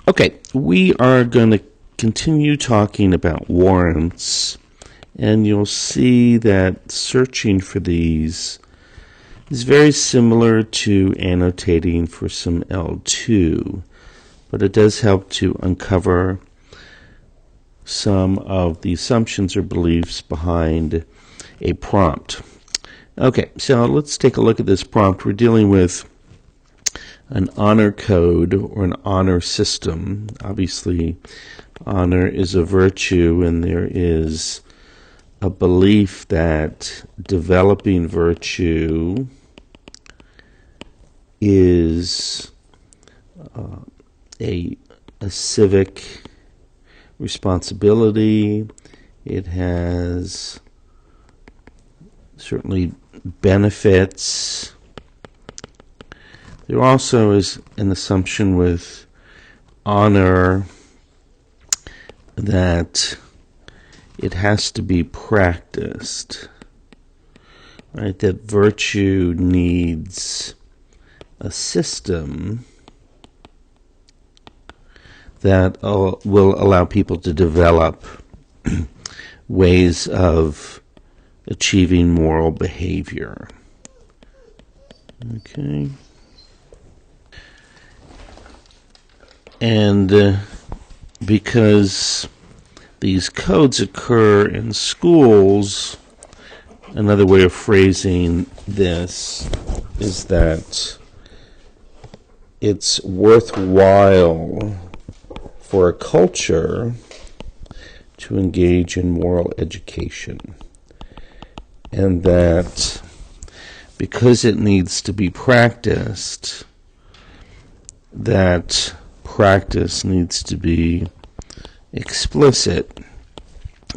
Okay, we are going to continue talking about warrants, and you'll see that searching for these is very similar to annotating for some L2, but it does help to uncover some of the assumptions or beliefs behind a prompt. Okay, so let's take a look at this prompt. We're dealing with an honor code or an honor system. Obviously, honor is a virtue, and there is a belief that developing virtue is a civic responsibility. It has certainly benefits. There also is an assumption with honor that it has to be practiced, right? That virtue needs a system that will allow people to develop ways of achieving moral behavior. Okay. And because these codes occur in schools, another way of phrasing this is that it's worthwhile for a culture to engage in moral education, and that because it needs to be practiced, that practice needs to be explicit,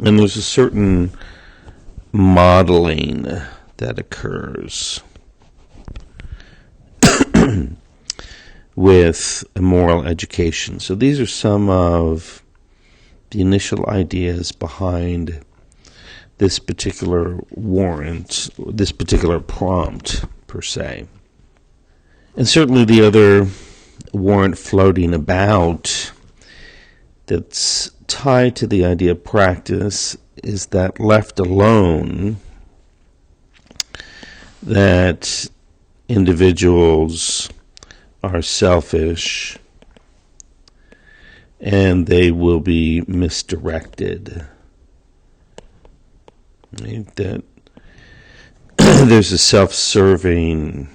and there's a certain modeling that occurs with a moral education. So these are some of the initial ideas behind this particular warrant, this particular prompt per se. And certainly the other warrant floating about that's tied to the idea of practice is that left alone, that individuals are selfish and they will be misdirected. Right? That there's a self-serving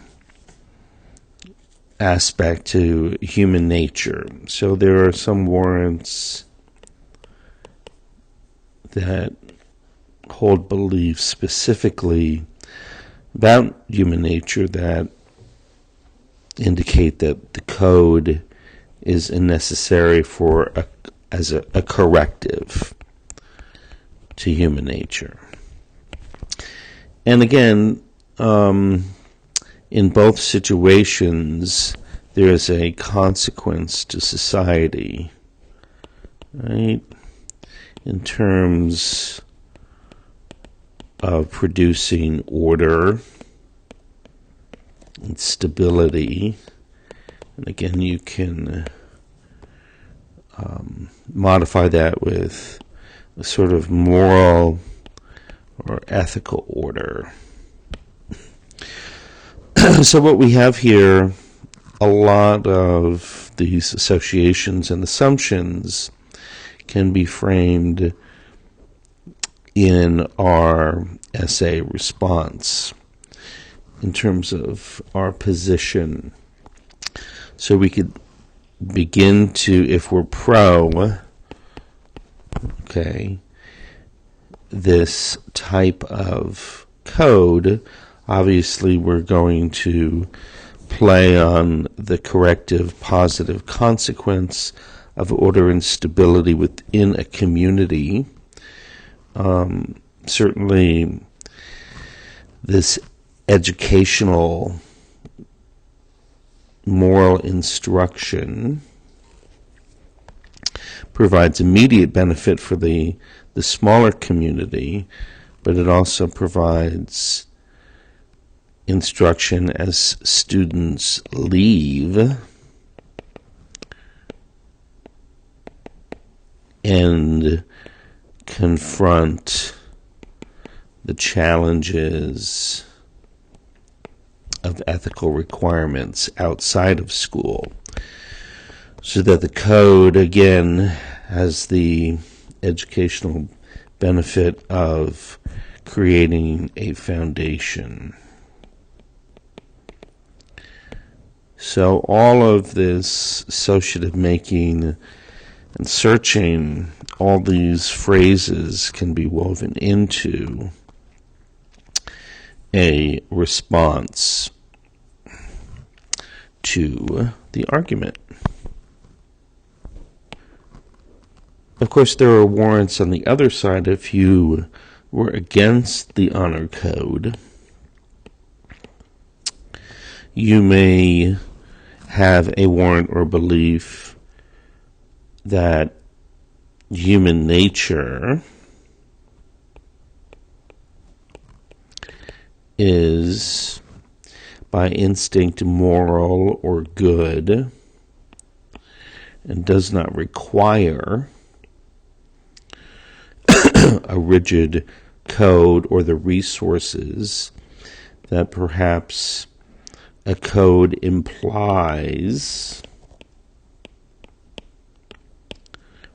aspect to human nature. So there are some warrants that hold beliefs specifically about human nature that indicate that the code is necessary as a corrective to human nature. And again, in both situations, there is a consequence to society, right? In terms of producing order and stability. And again, you can modify that with a sort of moral or ethical order. So what we have here, a lot of these associations and assumptions can be framed in our essay response in terms of our position. So we could begin to, if we're pro, this type of code, obviously we're going to play on the corrective positive consequence of order and stability within a community. Certainly this educational moral instruction provides immediate benefit for the smaller community, but it also provides instruction as students leave and confront the challenges of ethical requirements outside of school, so that the code, again, has the educational benefit of creating a foundation. So all of this associative making and searching, all these phrases can be woven into a response to the argument. Of course, there are warrants on the other side. If you were against the honor code, you may have a warrant or belief that human nature is by instinct moral or good and does not require a rigid code or the resources that perhaps a code implies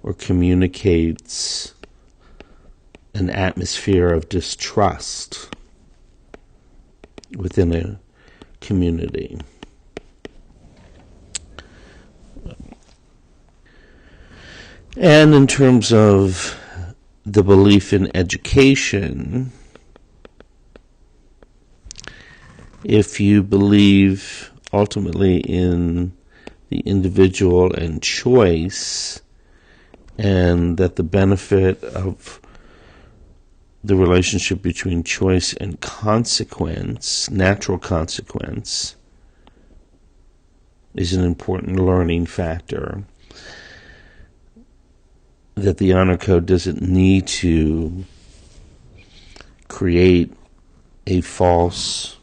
or communicates an atmosphere of distrust within a community. And in terms of the belief in education, if you believe ultimately in the individual and choice, and that the benefit of the relationship between choice and consequence, natural consequence, is an important learning factor, that the honor code doesn't need to create a false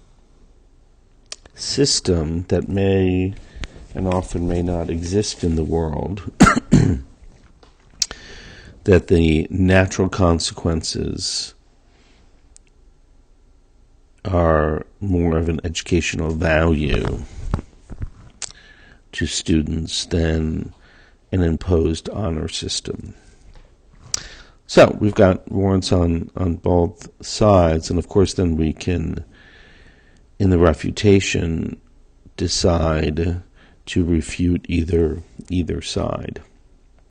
system that may and often may not exist in the world, that the natural consequences are more of an educational value to students than an imposed honor system. So we've got warrants on both sides, and of course then we can, in the refutation, decide to refute either side.